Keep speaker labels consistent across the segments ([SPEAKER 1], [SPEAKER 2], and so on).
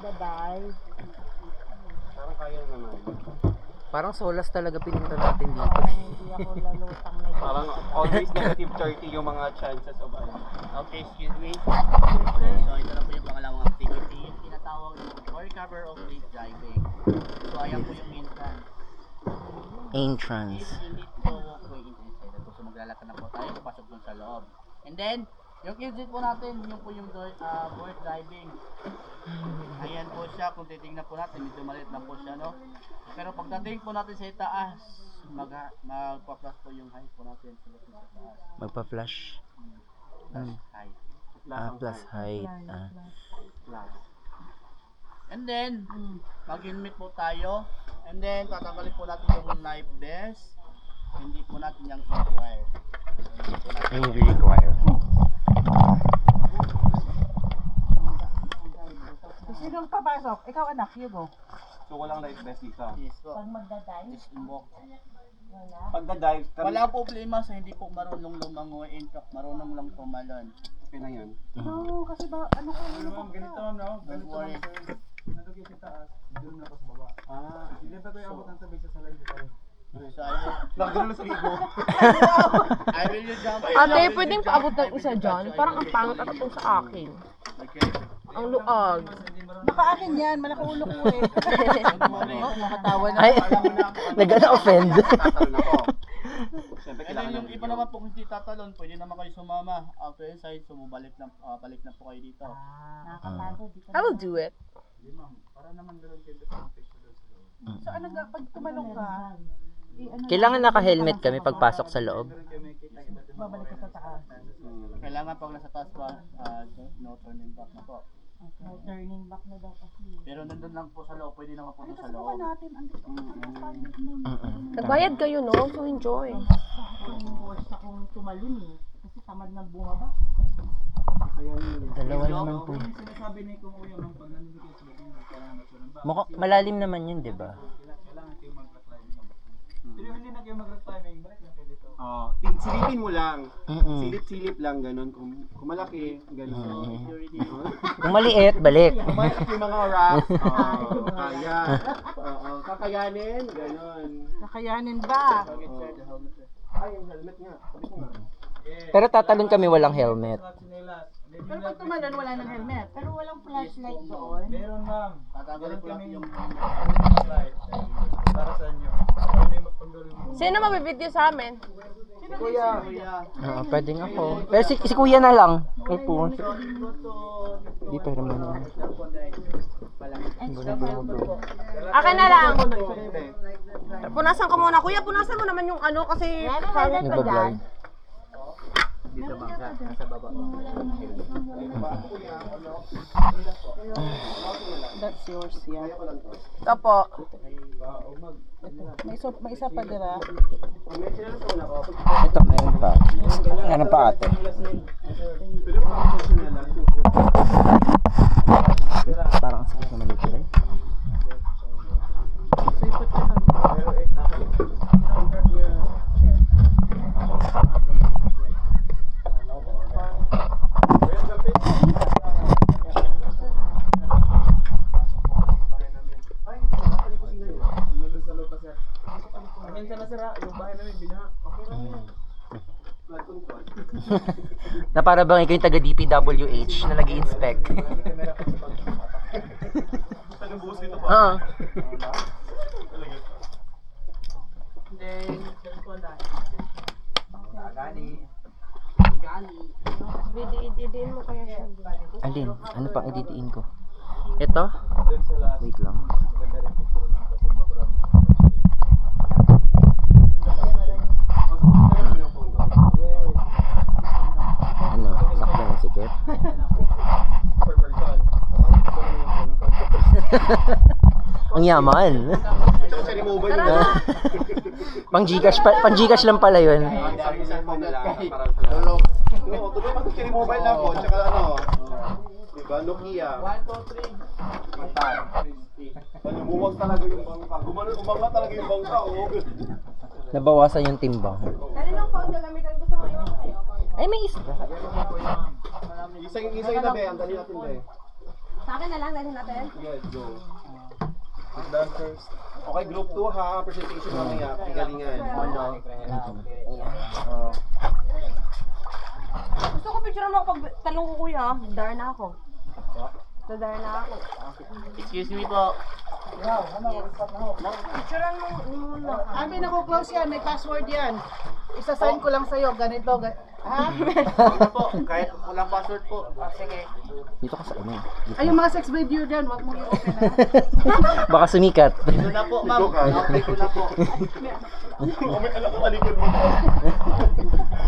[SPEAKER 1] magda-dive.
[SPEAKER 2] Parang kaya naman.
[SPEAKER 3] Parang solas talaga pininta natin dito.
[SPEAKER 1] Hindi ako lalutang na
[SPEAKER 2] Parang always negative 30 yung mga chances of ano.
[SPEAKER 4] Okay, excuse me. So, ito na po yung pangalawang activity. Yung tinatawag ng floor cover of lake diving. So, ayan po yung entrance.
[SPEAKER 3] Entrance.
[SPEAKER 4] Hindi po walkway inside. So, maglalakad na po tayo. Pasok dun sa loob. And then, yung exit po natin, yun po yung board diving. Ayan po siya. Kung titignan po natin, medyo maliit na po siya, no? Pero pagdating po natin sa itaas, magpa-plus po yung height po natin sa taas.
[SPEAKER 3] Magpa-flash.
[SPEAKER 4] Plus height.
[SPEAKER 3] Plus height.
[SPEAKER 4] Plus. And then, mag-helmet po tayo. And then, tatanggalin po natin yung life vest. Hindi po natin yung inquire.
[SPEAKER 3] Hindi require.
[SPEAKER 1] Sinong papasok? Ikaw anak, Hugo.
[SPEAKER 2] So walang life vest dito.
[SPEAKER 4] Yes po.
[SPEAKER 1] Pag magda-dive,
[SPEAKER 4] Just invoke.
[SPEAKER 1] wala.
[SPEAKER 2] Pagda-dive,
[SPEAKER 4] Wala po problema sa hindi po marunong lumangoy. Marunong lang tumalon.
[SPEAKER 2] okay na yun.
[SPEAKER 1] No, kasi ba, ano ko,
[SPEAKER 5] Ganito ma'am, no?
[SPEAKER 4] Don't
[SPEAKER 5] Ganito
[SPEAKER 4] worry.
[SPEAKER 5] ma'am, sir. Pinatog yung sa taas, doon na pa sa baba. Hindi pa tayo abot ng tabi sa salay dito.
[SPEAKER 4] So, I
[SPEAKER 2] Nakagano sa ligo.
[SPEAKER 4] will you jump.
[SPEAKER 6] Ate, pwedeng paabot ng isa dyan? Parang ang pangit at itong sa akin.
[SPEAKER 4] Okay.
[SPEAKER 6] Ang luag.
[SPEAKER 1] Naka-akin yan, malaki ulo ko eh. Oo, makatawa na.
[SPEAKER 3] Ay, nag-offend.
[SPEAKER 2] Tatalon ako. Siyempre
[SPEAKER 4] And then
[SPEAKER 2] kailangan
[SPEAKER 4] yung iba naman po kung hindi tatalon, pwede naman kayo sumama. After inside, so balik na po kayo dito.
[SPEAKER 1] Nakakatago, di ka
[SPEAKER 6] I will do it.
[SPEAKER 5] Para naman gano'n kayo sa picture doon sa loob.
[SPEAKER 1] So ano ga, pag tumalong ka,
[SPEAKER 3] Kailangan naka-helmet kami pagpasok sa loob.
[SPEAKER 5] Meron kayo may kita iba't ibang
[SPEAKER 1] babalik ka sa taas.
[SPEAKER 4] Kailangan pag nasa taas pa, no turning back na po.
[SPEAKER 1] No turning back na daw kasi.
[SPEAKER 4] Pero nandun lang po sa loob, pwede naman po
[SPEAKER 1] Ano
[SPEAKER 4] doon sa
[SPEAKER 1] kasi gawa
[SPEAKER 4] loob.
[SPEAKER 1] natin, andito ako sa public mo.
[SPEAKER 6] Nagbayad kayo, no? So enjoy.
[SPEAKER 1] Yung course akong tumalun eh. Kasi tamad ng bumaba.
[SPEAKER 3] Dalawa naman po.
[SPEAKER 5] Yung sinasabi ni Kung Uya, ma'am, pag nandun kayo sa loob, kailangan magsunod ba?
[SPEAKER 3] Mukha, malalim naman yun, di ba?
[SPEAKER 5] Kailangan kayo mag-rock climbing. Pero hindi na kayo mag-rock climbing, balik lang kayo dito.
[SPEAKER 2] silipin mo lang.
[SPEAKER 3] Mm-mm.
[SPEAKER 2] Silip-silip lang, ganun. Kung malaki, ganun.
[SPEAKER 3] Kung maliit, balik.
[SPEAKER 2] Kung malaki yung mga rocks, kaya. Kakayanin, ganun.
[SPEAKER 1] Kakayanin ba?
[SPEAKER 2] Ay, yung helmet nga. Sabi ko nga.
[SPEAKER 3] Pero tatalon kami walang helmet.
[SPEAKER 1] Pero pag tumalon, wala ng helmet. Pero walang flashlight doon.
[SPEAKER 5] Meron ma'am.
[SPEAKER 4] Tatanggalin
[SPEAKER 5] Meron
[SPEAKER 4] ko lang
[SPEAKER 5] kami
[SPEAKER 4] yung
[SPEAKER 5] flashlight para sa inyo. Para may magpanggaling mo.
[SPEAKER 6] Sino mabibideo sa amin?
[SPEAKER 2] Kuya.
[SPEAKER 3] Pwede nga po. Pero si kuya na lang. Ay po. Di pero man.
[SPEAKER 6] Akin na lang. Punasan ko muna. Kuya, punasan mo naman yung ano kasi...
[SPEAKER 3] Nag-vlog.
[SPEAKER 4] dito bangka, nasa baba.
[SPEAKER 1] That's yours, yeah.
[SPEAKER 6] Ito po.
[SPEAKER 1] May isa pa dira.
[SPEAKER 3] Ito, meron pa. Meron pa ate. Parang ang sakit naman dito eh. Na para bang ikaw yung taga DPWH na nag-i-inspect. Oo.
[SPEAKER 6] Didiin mo kaya siya.
[SPEAKER 3] Alin? Ano pang ididiin ko? Ito? Wait lang. Ano? Sakto na sikip? Ang yaman. Pang Gcash lang pala yun.
[SPEAKER 2] Tuloy mobile na ako, tsaka ano, diba, Nokia.
[SPEAKER 4] 1, 2, 3.
[SPEAKER 2] Bumuwag talaga yung bangka. Umanga talaga yung bangka, oh.
[SPEAKER 3] Nabawasan yung timbang.
[SPEAKER 6] Kaninong phone gagamitan gusto mo iwan sa'yo?
[SPEAKER 3] Ay, may isa.
[SPEAKER 2] Isa yung tabi, ang dali natin ba eh.
[SPEAKER 6] Sa akin na lang, dalhin natin.
[SPEAKER 2] Yes, go.
[SPEAKER 5] Down first.
[SPEAKER 2] Okay, group 2 ha. Presentation mamaya. Pingalingan.
[SPEAKER 6] Gusto ko picture mo pag talong ko kuya. Dar na ako. Dadar na ako.
[SPEAKER 4] Excuse me po.
[SPEAKER 6] Picturean mo muna.
[SPEAKER 1] Abi, nako-close yan. May password yan. Isa-sign ko lang sa'yo. Ganito. Ha?
[SPEAKER 4] Ano po? Kahit walang password po. Sige.
[SPEAKER 3] Dito ka sa ano.
[SPEAKER 1] Ay, yung mga sex video dyan. Huwag mo i-open ha.
[SPEAKER 3] Baka sumikat.
[SPEAKER 4] Ito na po, ma'am. Na-open ko na po.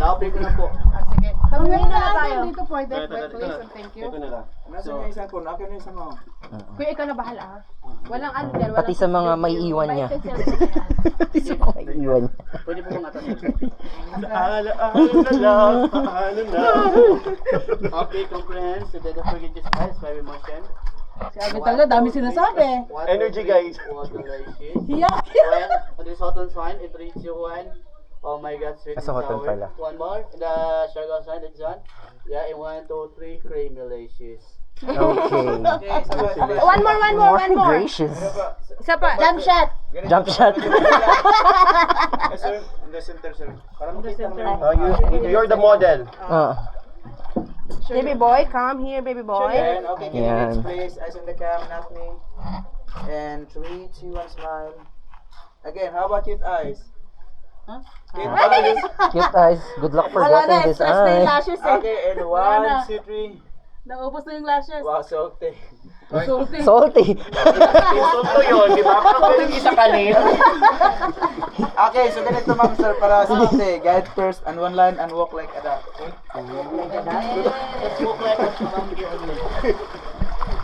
[SPEAKER 4] Na-open ko na po.
[SPEAKER 1] Sige.
[SPEAKER 6] Pag-uwi na tayo.
[SPEAKER 1] Dito for that. Please and thank you.
[SPEAKER 2] Ito na lang.
[SPEAKER 5] Nasaan yung isang phone? Akin yung isang mo.
[SPEAKER 6] Kuya, ikaw na bahala ha. Walang ano dyan.
[SPEAKER 3] Pati sa mga may iwan niya. Pati sa mga may iwan niya.
[SPEAKER 4] Pwede po mga tayo.
[SPEAKER 2] Alaala na lang. Paano na?
[SPEAKER 4] Okay, comprehense. So, don't forget to smile. Smile emotion.
[SPEAKER 1] Si Abi talaga, dami sinasabi.
[SPEAKER 2] Energy, guys.
[SPEAKER 1] Hiyak.
[SPEAKER 4] When on this hot and swine, it reads you when. Oh my God, sweet and
[SPEAKER 3] Sa hotel
[SPEAKER 4] sour.
[SPEAKER 3] pala.
[SPEAKER 4] One more. In the sugar sign, it's on. Yeah, in 1, 2, 3, creamylicious.
[SPEAKER 3] Okay.
[SPEAKER 5] Okay, sabay.
[SPEAKER 6] One more.
[SPEAKER 3] Gracious.
[SPEAKER 6] Isa pa. Jump shot.
[SPEAKER 3] Jump shot.
[SPEAKER 5] Sir, in the center, sir. Para makita mo.
[SPEAKER 2] You're the model.
[SPEAKER 6] Baby boy, come here, baby boy.
[SPEAKER 5] Children, okay, can you
[SPEAKER 3] Yan.
[SPEAKER 5] next please? Eyes on the cam, not me. And 3, 2, 1, smile. Again, how about cute eyes?
[SPEAKER 1] Huh?
[SPEAKER 5] Cute eyes.
[SPEAKER 3] Cute eyes. Good luck for
[SPEAKER 6] Wala na,
[SPEAKER 3] getting this
[SPEAKER 6] express na yung
[SPEAKER 3] eye.
[SPEAKER 6] lashes eh.
[SPEAKER 5] Okay, and
[SPEAKER 1] Wala
[SPEAKER 5] 1, 2, 3.
[SPEAKER 1] Naubos na yung lashes.
[SPEAKER 5] Wow, salty.
[SPEAKER 1] Sulting.
[SPEAKER 3] Salty.
[SPEAKER 2] Insulto yun, di ba? Parang pwedeng isa kanin.
[SPEAKER 5] Okay, so ganito ma'am sir, para salty. Guide first and one line and walk like that. Okay?
[SPEAKER 4] Let's walk like a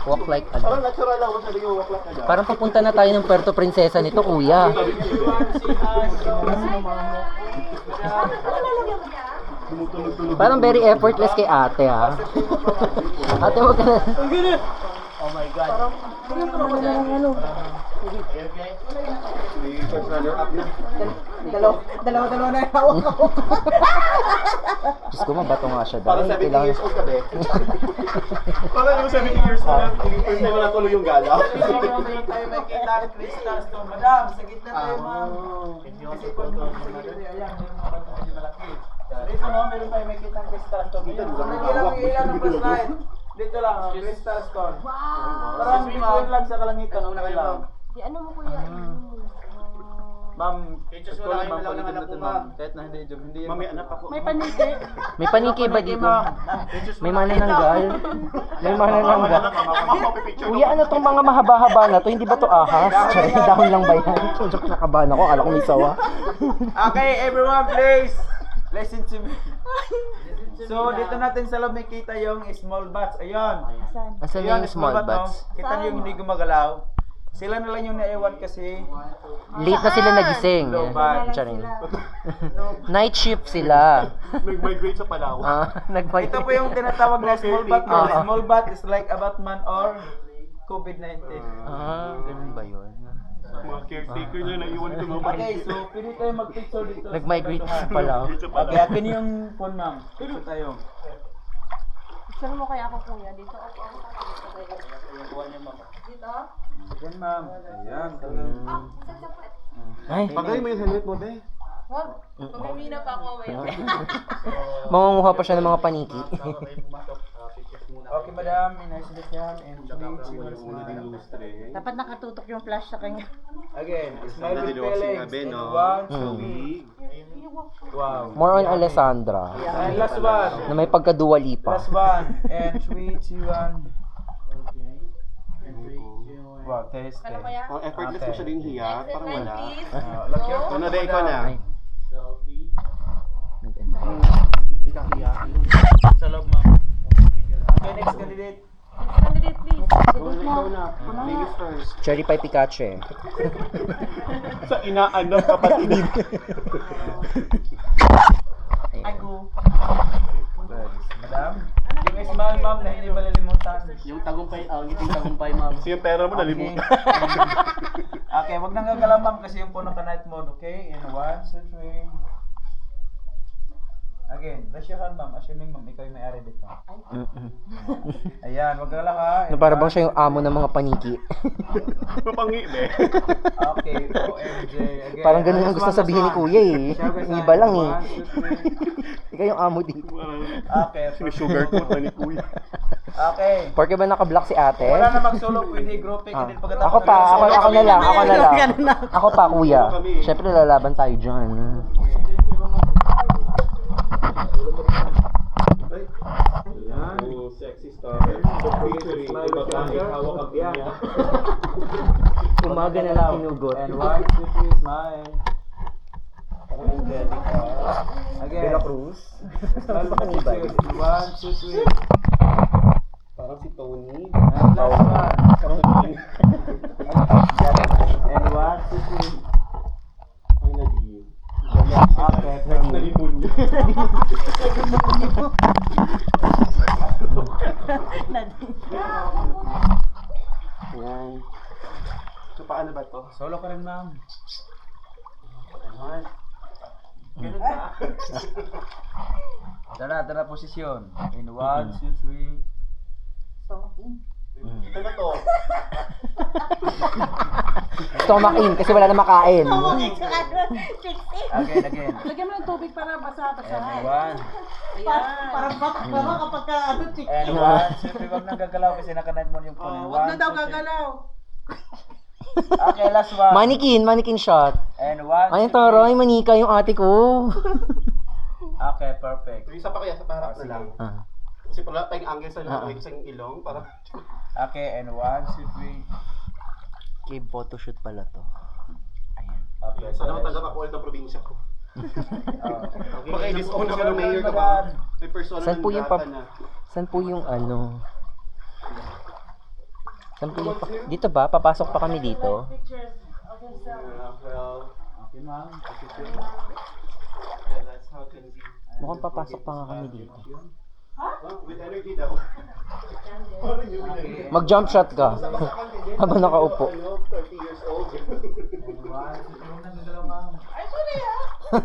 [SPEAKER 3] Walk like
[SPEAKER 2] Parang
[SPEAKER 3] ano.
[SPEAKER 2] natural lang. Sabi yung waklak na dyan.
[SPEAKER 3] Parang papunta na tayo ng Puerto Princesa nito, kuya. Parang very effortless kay ate, ha? Ate, wag ka na.
[SPEAKER 4] Oh my God. Okay.
[SPEAKER 2] May first runner up na.
[SPEAKER 1] Dalawa na yung hawak ko.
[SPEAKER 3] Diyos ko, mabato nga siya.
[SPEAKER 2] Parang
[SPEAKER 3] Dahil
[SPEAKER 2] 17 years old ka be. Parang yung 17 years old. Hindi first time wala tuloy yung gala.
[SPEAKER 5] Tayo may kita ang crystal stone. Madam, sa gitna tayo ma'am. Kasi pag sa gitna tayo, ayan, yung mga bata medyo malaki. Dito no, meron tayo may kita ang crystal stone. Dito, ilang ng flashlight. Dito lang, crystal stone. Parang bituin lang sa kalangitan. Una lang.
[SPEAKER 6] Di ano mo kuya?
[SPEAKER 5] Ma'am,
[SPEAKER 4] Pictures mo
[SPEAKER 5] tuloy
[SPEAKER 4] lang,
[SPEAKER 5] ma'am,
[SPEAKER 4] wala
[SPEAKER 5] paligid
[SPEAKER 4] nang
[SPEAKER 5] natin
[SPEAKER 4] anak ko,
[SPEAKER 5] ma'am. Kahit na hindi job, hindi yan.
[SPEAKER 2] Mami, anak ako.
[SPEAKER 1] May paniki.
[SPEAKER 3] May paniki ba dito? May manananggal? May manananggal? Kuya, ano tong mga mahaba-haba na to? Hindi ba to ahas? Sorry, dahon lang ba yan? Joke, nakabahan ako. Akala ko may sawa.
[SPEAKER 5] Okay, everyone, please. Listen to me. So, dito natin sa loob may kita yung small bats. Ayun.
[SPEAKER 3] Asan
[SPEAKER 5] Ayun,
[SPEAKER 3] yung small
[SPEAKER 5] no?
[SPEAKER 3] bats?
[SPEAKER 5] Kita niyo yung hindi gumagalaw. Sila na lang yung naiwan kasi.
[SPEAKER 3] Late na sila nagising.
[SPEAKER 5] Low bat.
[SPEAKER 3] Charing. Night shift sila.
[SPEAKER 2] Nag-migrate sa Palawan.
[SPEAKER 3] Nag-fight.
[SPEAKER 5] Ito po yung tinatawag na small bat.
[SPEAKER 3] Ah.
[SPEAKER 5] Small bat is like a Batman or COVID-19.
[SPEAKER 3] Ganun ba yun?
[SPEAKER 2] Mga caretaker na naiwan ko naman.
[SPEAKER 5] Okay, so pwede tayo mag-picture dito.
[SPEAKER 3] Nag-migrate sa Palaw.
[SPEAKER 5] Okay, akin yung phone ma'am. Dito tayo.
[SPEAKER 6] Picture mo kaya ako kuya. Dito ako. Dito?
[SPEAKER 5] Yan ma'am. Ayan, talagang.
[SPEAKER 3] Ay,
[SPEAKER 2] Pagay mo yung helmet mo, be.
[SPEAKER 6] Wag. Pumimina pa ako mamaya.
[SPEAKER 3] mangunguha pa siya ng mga paniki.
[SPEAKER 5] Okay, madam. Inayos yan. And 3, 2, 1, smile.
[SPEAKER 1] Dapat nakatutok yung flash sa kanya.
[SPEAKER 5] Again, smile with
[SPEAKER 2] Diniwag si
[SPEAKER 5] feelings.
[SPEAKER 2] Abe, no?
[SPEAKER 5] 1, 2, wow.
[SPEAKER 3] More on Alessandra.
[SPEAKER 5] And last one.
[SPEAKER 3] Na may pagkaduwali pa.
[SPEAKER 5] Last one. And 3, 2, 1. Wow, test.
[SPEAKER 6] Ano kaya?
[SPEAKER 2] Oh, effortless mo siya din hiya. Parang
[SPEAKER 6] Exit
[SPEAKER 2] wala.
[SPEAKER 6] line, please.
[SPEAKER 5] Lock your
[SPEAKER 6] Go.
[SPEAKER 2] Ikaw na, be. Ikaw na.
[SPEAKER 3] Ay.
[SPEAKER 5] Sa loob, ma'am. Okay, next candidate.
[SPEAKER 6] Candidate, please.
[SPEAKER 2] Ikaw na. Ladies first.
[SPEAKER 3] Cherry Pie Pikachu.
[SPEAKER 2] Sa inaan ng kapatid.
[SPEAKER 5] Madam. Yung smile, ma'am, na hindi malilimutan.
[SPEAKER 4] Yung tagumpay, yung tagumpay, ma'am.
[SPEAKER 2] Kasi yung pera mo nalimutan.
[SPEAKER 5] Okay, wag nang gagalaw, ma'am, kasi yung puno ka night mode, okay? In 1, 2, 3. Again, raise your hand, ma'am. Assuming, ma'am, ikaw yung may-ari dito.
[SPEAKER 3] Mm-mm.
[SPEAKER 5] Ayan, wag galak ha.
[SPEAKER 3] Na para bang siya yung amo ng mga paniki.
[SPEAKER 2] Mapangi, be.
[SPEAKER 5] Okay, OMG. Again.
[SPEAKER 3] Parang ganun ang gusto sabihin ni Kuya eh. Yung iba lang eh.
[SPEAKER 5] 1, 2, 3.
[SPEAKER 3] Ikaw yung amo dito.
[SPEAKER 5] Okay.
[SPEAKER 2] Sinusugar coat na ni Kuya.
[SPEAKER 5] Okay.
[SPEAKER 3] Porke ba naka-block si ate?
[SPEAKER 5] Wala na mag-solo, pwede grouping.
[SPEAKER 3] Ah.
[SPEAKER 5] And then pagkatapos
[SPEAKER 3] Ako pa, ako na lang, ako na lang. Ako pa, kuya.
[SPEAKER 2] Kami.
[SPEAKER 3] Siyempre lalaban tayo dyan.
[SPEAKER 2] Oh, sexy star. Picturing, iba ka, hawak ang piya.
[SPEAKER 3] Umaga na lang hinugot.
[SPEAKER 5] And 1, 2, 3, smile. Again.
[SPEAKER 3] Bella Cruz.
[SPEAKER 5] Smile pa kanibay. 1, 2, 3.
[SPEAKER 2] Parang si Tony.
[SPEAKER 5] And last one. And 1, 2, 3.
[SPEAKER 2] Ay, naging.
[SPEAKER 5] Okay,
[SPEAKER 2] Nalimunya. Ayan. So, paano ba to?
[SPEAKER 5] Solo ka rin, ma'am. Tara, posisyon. In 1, 2, 3.
[SPEAKER 2] Ito na to.
[SPEAKER 3] Stomach in, kasi wala na makain.
[SPEAKER 5] Again.
[SPEAKER 1] Lagyan mo ng tubig para
[SPEAKER 5] And
[SPEAKER 1] basa-basahan.
[SPEAKER 5] 1.
[SPEAKER 1] Parang kapag ka, ano, chick.
[SPEAKER 5] And 1, 2, 3. Huwag nang gagalaw kasi nakanet mo yung phone.
[SPEAKER 1] Huwag na daw gagalaw.
[SPEAKER 5] Okay, last one.
[SPEAKER 3] Mannequin shot.
[SPEAKER 5] And 1,
[SPEAKER 3] Ay,
[SPEAKER 5] 2, 3.
[SPEAKER 3] taray, manika yung ate ko.
[SPEAKER 5] Okay, perfect.
[SPEAKER 2] Isa pa kaya sa parang na lang.
[SPEAKER 3] Ah.
[SPEAKER 2] Kasi pala tayong angle sa isang ilong. Parang
[SPEAKER 5] Okay, and 1, 2, 3.
[SPEAKER 3] Cave photoshoot pala to.
[SPEAKER 5] Okay,
[SPEAKER 2] sana matanggap ako ulit ng probinsya ko.
[SPEAKER 5] Okay,
[SPEAKER 2] Baka i-discount ako ng mayor ka ba? May personal
[SPEAKER 3] Saan po yung
[SPEAKER 2] data na.
[SPEAKER 3] Saan po yung ano? Saan po yung dito ba? Papasok pa kami dito?
[SPEAKER 2] Well,
[SPEAKER 5] Okay, ma'am.
[SPEAKER 2] that's how can be.
[SPEAKER 3] Mukhang papasok pa nga kami dito.
[SPEAKER 2] With energy daw. Parang yun yun.
[SPEAKER 3] Mag-jump shot ka. Habang nakaupo.
[SPEAKER 2] 30 years old.
[SPEAKER 5] And 1, 2, 3. Huwag nang gagalaw, ma'am. 1,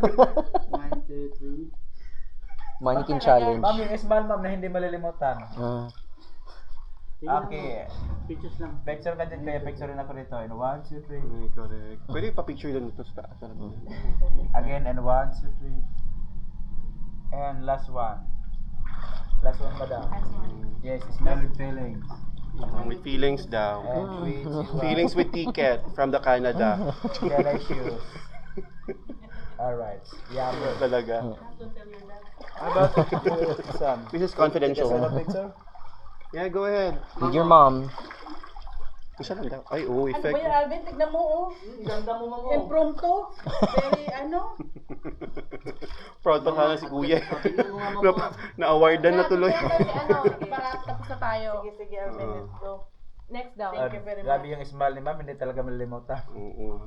[SPEAKER 5] 2, 3.
[SPEAKER 3] Mannequin challenge.
[SPEAKER 5] Ma'am, yung smile, ma'am, na hindi malilimutan.
[SPEAKER 3] Ah.
[SPEAKER 5] Okay.
[SPEAKER 4] Pictures lang.
[SPEAKER 5] Picture ka dyan, kaya picture rin ako rito. In 1, 2, 3.
[SPEAKER 2] Correct. Pwede pa-picture lang dito sa taas.
[SPEAKER 5] Again, and 1, 2, 3. And last one. Last one, madam. Yes, smell with feelings.
[SPEAKER 2] With feelings daw.
[SPEAKER 5] And with
[SPEAKER 2] Feelings with ticket from the Canada.
[SPEAKER 5] shoes. Alright. Yeah, bro.
[SPEAKER 2] Talaga.
[SPEAKER 5] How about Sam?
[SPEAKER 2] This is confidential.
[SPEAKER 5] Take a picture?
[SPEAKER 2] Yeah, go ahead.
[SPEAKER 3] With your mom.
[SPEAKER 2] Isa lang daw. Ay, oh,
[SPEAKER 1] Ano
[SPEAKER 2] effect.
[SPEAKER 1] ba yan, Alvin? Tignan mo, oh. Ganda mo, mamo. Impromptu. Very, ano?
[SPEAKER 2] Proud pa sana si Kuya. Na-awardan na tuloy.
[SPEAKER 6] Ano, para tapos na tayo.
[SPEAKER 1] Sige, Alvin, let's go.
[SPEAKER 6] Next daw.
[SPEAKER 1] Thank you very
[SPEAKER 5] Grabe
[SPEAKER 1] much.
[SPEAKER 5] yung smile ni ma'am, hindi talaga malilimutan.
[SPEAKER 2] Oo.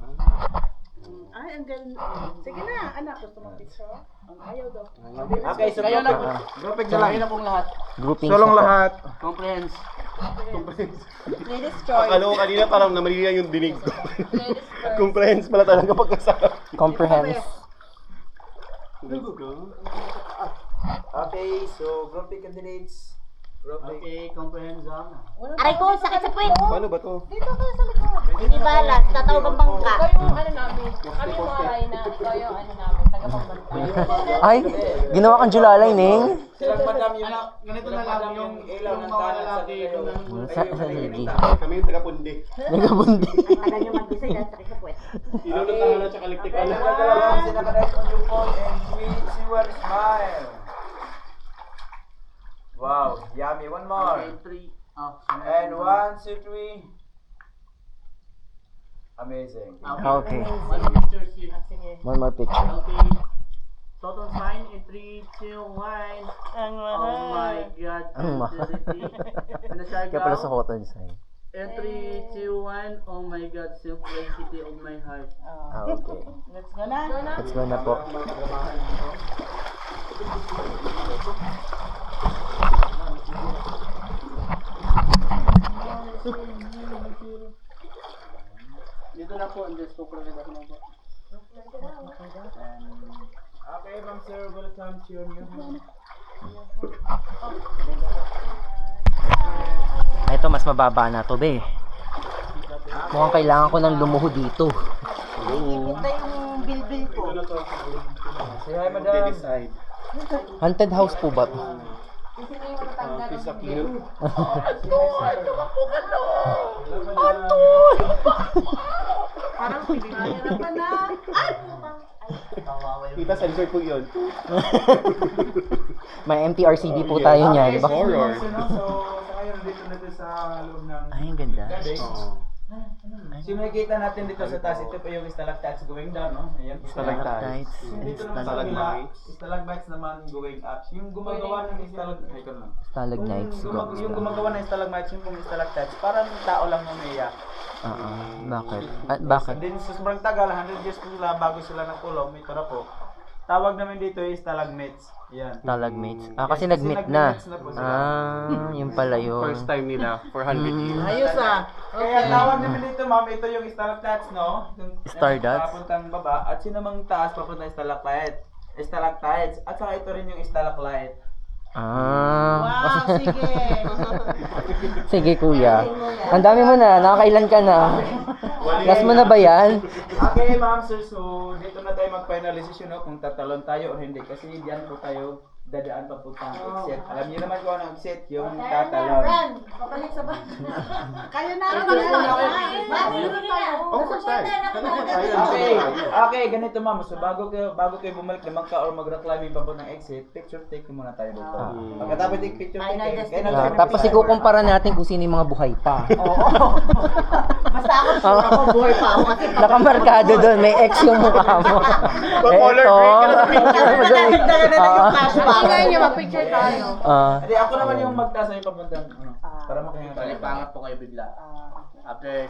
[SPEAKER 1] Ay, ang galing. Sige na, anak. Gusto mo picture? Ang ayaw daw.
[SPEAKER 5] Okay, so
[SPEAKER 4] Kayo lang.
[SPEAKER 5] Gropig na
[SPEAKER 4] Kayo
[SPEAKER 5] lang.
[SPEAKER 4] na pong lahat.
[SPEAKER 3] Grouping
[SPEAKER 5] Solong
[SPEAKER 3] sa to.
[SPEAKER 5] lahat.
[SPEAKER 4] Comprehense.
[SPEAKER 6] Ladies choice.
[SPEAKER 2] Akala ko kanina parang namaliyan yung dinig ko.
[SPEAKER 6] Ladies first.
[SPEAKER 2] Comprehends pala talaga pagkasama.
[SPEAKER 3] Comprehends.
[SPEAKER 2] Let's go.
[SPEAKER 5] Okay, so grouping candidates. Grouping.
[SPEAKER 4] Okay, comprehense ang.
[SPEAKER 7] Aray ko, sakit sa puwet.
[SPEAKER 2] Paano ba to?
[SPEAKER 7] Hindi balas, tataw bang bangka.
[SPEAKER 6] Ikaw yung ano namin. Kami yung mga line na. Ikaw yung ano namin. Tagapagbantay.
[SPEAKER 3] Ay, ginawa kang julalay, Ning.
[SPEAKER 5] Silang madam yung
[SPEAKER 4] Ganito na lang yung
[SPEAKER 5] ilaw ng
[SPEAKER 4] mga
[SPEAKER 5] tanang sa
[SPEAKER 4] lalaki.
[SPEAKER 5] dito.
[SPEAKER 3] Sa lagi.
[SPEAKER 2] Kami yung taga-pundi.
[SPEAKER 3] Nagabundi.
[SPEAKER 7] Ay, tagal nyo mag-decide dahil sakit sa puwet.
[SPEAKER 2] Ilaw na tahanan at kaliktikan.
[SPEAKER 5] Kasi naka-nice on your phone and sweet, siwan, smile. Wow, yummy. One more.
[SPEAKER 4] Okay, 3.
[SPEAKER 5] And 1, 2, 3. Amazing.
[SPEAKER 3] Okay.
[SPEAKER 4] One picture here.
[SPEAKER 1] Sige.
[SPEAKER 3] One more picture.
[SPEAKER 4] Okay. Total sign in 3, 2, 1.
[SPEAKER 1] Ang
[SPEAKER 4] Oh my God.
[SPEAKER 3] Ang mahal.
[SPEAKER 4] Ano siya
[SPEAKER 3] Kaya pala sa cotton sign.
[SPEAKER 4] In 3, 2, 1. Oh my God. Simplicity of my heart.
[SPEAKER 3] Ah, okay.
[SPEAKER 1] Let's go na.
[SPEAKER 3] Let's go na po.
[SPEAKER 4] Dito na po. Just super red ako na po.
[SPEAKER 5] Okay, ma'am sir, welcome to your new home.
[SPEAKER 3] Ito, mas mababa na to, be. Mukhang kailangan ko ng lumuhod dito.
[SPEAKER 1] Ipit na yung bilbil ko.
[SPEAKER 5] Say hi, madam.
[SPEAKER 2] Decide.
[SPEAKER 3] Haunted house po ba to?
[SPEAKER 2] Pisa cute.
[SPEAKER 6] Parang pinahirapan na.
[SPEAKER 2] Kita sensor po yun.
[SPEAKER 3] May MTRCB po tayo niyan.
[SPEAKER 2] Yes, horror.
[SPEAKER 5] So, sa ngayon, dito na sa loob ng...
[SPEAKER 3] Ay, ang ganda.
[SPEAKER 5] So, makikita natin dito sa taas, ito pa yung stalactites going down, no? Ayan.
[SPEAKER 3] Stalactites.
[SPEAKER 5] Dito naman sa kabila, stalagmites naman going up. Yung gumagawa ng
[SPEAKER 3] Stalagmites.
[SPEAKER 5] yung gumagawa ng stalagmites, yung stalactites, parang tao lang umiiyak.
[SPEAKER 3] Bakit? Bakit?
[SPEAKER 5] Then sa sobrang tagal, 100 years sila bago sila nagkulong, may tara po. Tawag namin dito ay stalagmites. Yan.
[SPEAKER 3] Stalagmates. Kasi
[SPEAKER 5] Yes,
[SPEAKER 3] nag-meet na.
[SPEAKER 5] nag-meet na po sila.
[SPEAKER 3] Yun pala yun.
[SPEAKER 2] First time nila for 100 years.
[SPEAKER 1] Ayos ah.
[SPEAKER 5] Kaya tawag namin dito, ma'am, ito yung stalactites, no? Yung
[SPEAKER 3] Stardots?
[SPEAKER 5] papuntang baba, at sino mang taas papuntang stalactites. At saka ito rin yung stalactite.
[SPEAKER 1] Wow, sige.
[SPEAKER 3] Sige, kuya. Ang dami mo na. Nakakailan ka na. Last mo na ba yan?
[SPEAKER 5] Okay, ma'am, sir. So, dito na tayo mag-final decision, no? Kung tatalon tayo o hindi. Kasi diyan po tayo dadaan papuntang exit. Alam niyo naman kung ano exit, yung tatalon.
[SPEAKER 1] Papalik sa bahay. Kaya na rin.
[SPEAKER 2] Oh, first time.
[SPEAKER 5] Okay, ganito ma'am. So, bago kayo bumalik naman ka or mag-rock climbing papuntang exit, picture take muna tayo dito. Pagkatapos take picture take,
[SPEAKER 3] Tapos ikukumpara natin kung sino yung mga buhay pa.
[SPEAKER 1] Basta ako buhay pa ako kasi
[SPEAKER 3] Nakamarkado doon. May X yung mukha mo.
[SPEAKER 2] Color green ka na sa picture.
[SPEAKER 1] Nadagdagan na lang yung cash back.
[SPEAKER 6] Tingnan nyo, mapicture tayo.
[SPEAKER 5] Hindi, ako naman yung magtaas ay papuntang, para makahinga tayo.
[SPEAKER 4] Palipangat po kayo bigla. After,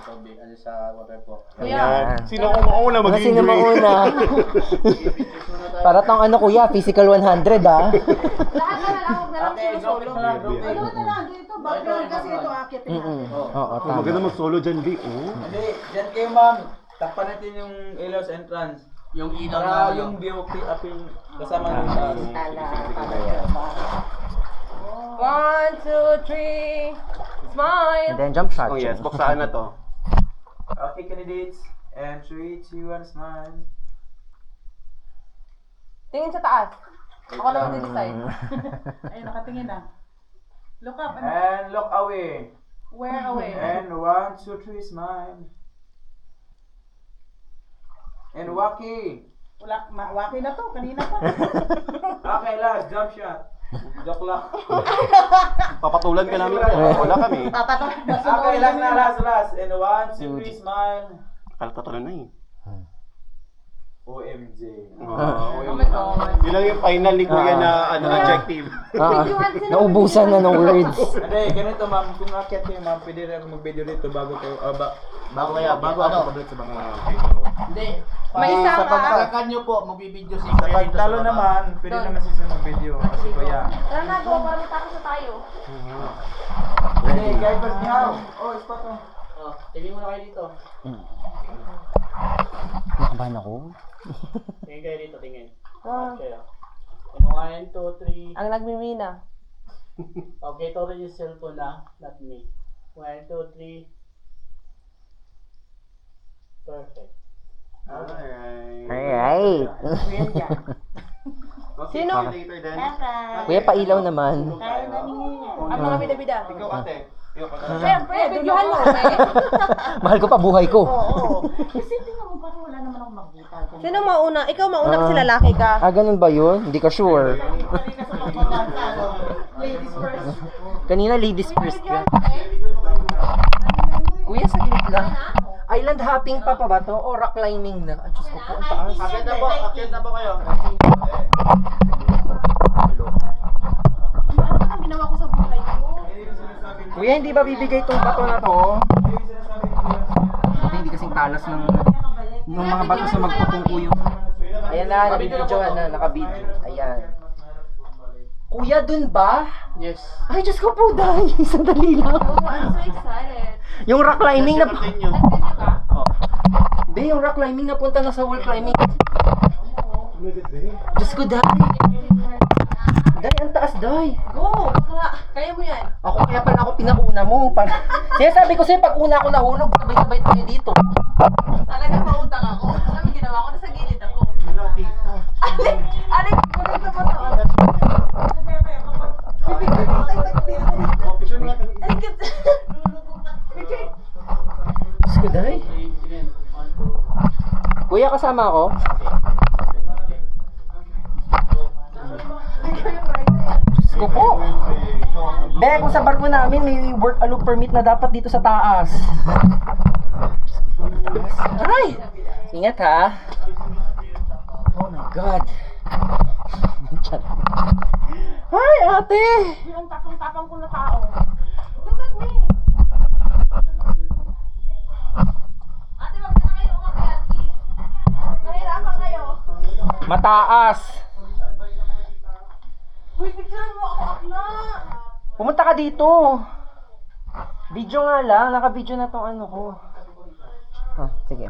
[SPEAKER 4] tubig, sa water po.
[SPEAKER 3] Ayan.
[SPEAKER 2] Sino kung mauna
[SPEAKER 3] Sino
[SPEAKER 2] mag-injury?
[SPEAKER 3] mauna? Para tong ano kuya, physical 100
[SPEAKER 6] Lahat na lang, huwag na lang
[SPEAKER 5] Okay,
[SPEAKER 6] sino
[SPEAKER 5] drop it
[SPEAKER 6] solo.
[SPEAKER 5] na lang, drop it.
[SPEAKER 1] Ano na lang dito, background kasi ito akit.
[SPEAKER 3] Oo, tama.
[SPEAKER 2] Maganda mag-solo dyan, B. Oh.
[SPEAKER 5] Hindi, dyan kayo ma'am. Takpan natin yung Elos entrance.
[SPEAKER 4] Yung ilaw
[SPEAKER 5] Para
[SPEAKER 4] na
[SPEAKER 5] yung BOP up yung kasama ng taas.
[SPEAKER 6] 1, 2, 3. Smile.
[SPEAKER 3] And then jump shot.
[SPEAKER 2] Oh yes, buksaan na to.
[SPEAKER 5] Okay, candidates. And 3, 2, 1, smile.
[SPEAKER 6] Tingin sa taas. Ako naman di-decide.
[SPEAKER 1] Ayun, nakatingin na. Look up. Ano?
[SPEAKER 5] And look away.
[SPEAKER 6] Where away?
[SPEAKER 5] And 1, 2, 3, smile. And Waki.
[SPEAKER 1] Wala, waki na to, kanina pa.
[SPEAKER 5] Okay, last, jump shot. Joke lang.
[SPEAKER 2] Papatulan ka namin. Wala kami.
[SPEAKER 5] Okay, last. And 1, 2, 3, smile.
[SPEAKER 2] Kaltatalo na eh.
[SPEAKER 5] OMG.
[SPEAKER 6] Oh my God.
[SPEAKER 2] Yun lang yung final ni Kuya na adjective.
[SPEAKER 3] Naubusan na ng words.
[SPEAKER 5] Hindi, ganito ma'am. Kung akit kayo ma'am, pwede rin ako mag-video dito bago kayo, bago ako pabalik sa bangka.
[SPEAKER 4] Hindi.
[SPEAKER 6] May isang
[SPEAKER 5] Sa
[SPEAKER 4] Pagkakan nyo po, magbibideo si
[SPEAKER 5] Sa
[SPEAKER 4] Kuya dito
[SPEAKER 5] pagtalo
[SPEAKER 4] baba.
[SPEAKER 5] naman, pwede naman siya mag-video. Kasi kuya.
[SPEAKER 6] Tara na, go. Para matapos na tayo.
[SPEAKER 5] Hindi, guys, first niyaw. Oh, spot to.
[SPEAKER 4] Oh, tingin mo na kayo dito.
[SPEAKER 3] Nakabahan ako.
[SPEAKER 4] Tingin kayo dito, tingin.
[SPEAKER 6] Ah.
[SPEAKER 4] Okay. And 1, 2, 3.
[SPEAKER 6] Ang nagmimina.
[SPEAKER 4] Okay, ito rin yung cellphone na, not me. 1, 2, 3. Perfect.
[SPEAKER 2] Alright.
[SPEAKER 3] Alright.
[SPEAKER 2] Okay,
[SPEAKER 6] Sino?
[SPEAKER 2] see you later then.
[SPEAKER 3] Kuya, pailaw naman.
[SPEAKER 6] Ang mga bida-bida.
[SPEAKER 2] Ikaw ate. Ikaw ka
[SPEAKER 6] Siyempre, videohan mo kami.
[SPEAKER 3] Mahal ko pa buhay ko.
[SPEAKER 7] Kasi tingnan mo, parang wala naman ako makita.
[SPEAKER 6] Sino mauna? Ikaw mauna kasi lalaki ka.
[SPEAKER 3] Ganun ba yun? Hindi ka sure.
[SPEAKER 1] Ladies first.
[SPEAKER 3] Kanina ladies first ka. Kuya, saglit lang. Island hopping pa ba to? O rock climbing na? Ay, Diyos ko po, ang taas.
[SPEAKER 4] Akit na po kayo.
[SPEAKER 6] Ano ang ginawa ko sa buhay ko?
[SPEAKER 3] Kuya, hindi ba bibigay tong bato na to? Hindi kasing talas ng mga bato sa magpupungko yung... Ayan na, nabibidyohan na, nakabidyo. Ayan. Kuya, dun ba?
[SPEAKER 4] Yes.
[SPEAKER 3] Ay, Diyos ko po, dahil. Sandali lang.
[SPEAKER 6] Oh, I'm so excited.
[SPEAKER 3] Yung rock climbing na...
[SPEAKER 4] Continue.
[SPEAKER 6] Nag-video ka?
[SPEAKER 3] Hindi, yung rock climbing napunta na sa wall climbing. Diyos ko, Day. Day, ang taas, Day.
[SPEAKER 6] Go! Bakla! Kaya mo yan.
[SPEAKER 3] Ako kaya pala ako pinauna mo. Kaya sabi ko sa'yo, pag una ako nahulog, sabay-sabay tayo dito.
[SPEAKER 6] Talagang mautang ako. Sabi ginawa ko, nasa gilid ako. Alin, kunin ko ba to?
[SPEAKER 3] Diyos ko, Day. Kuya, kasama ako? Diyos ko po. Be, kung sa barko namin, may work alone permit na dapat dito sa taas. Aray! Ingat ha. Oh my God. Hi, ate!
[SPEAKER 6] Yung tapang-tapang ko na tao. Look at me! Ate, wag na kayo umakyat, please. Nahirapan kayo.
[SPEAKER 3] Mataas.
[SPEAKER 6] Uy, picturean mo ako, akla!
[SPEAKER 3] Pumunta ka dito. Video nga lang. Naka-video na tong ano ko. Sige.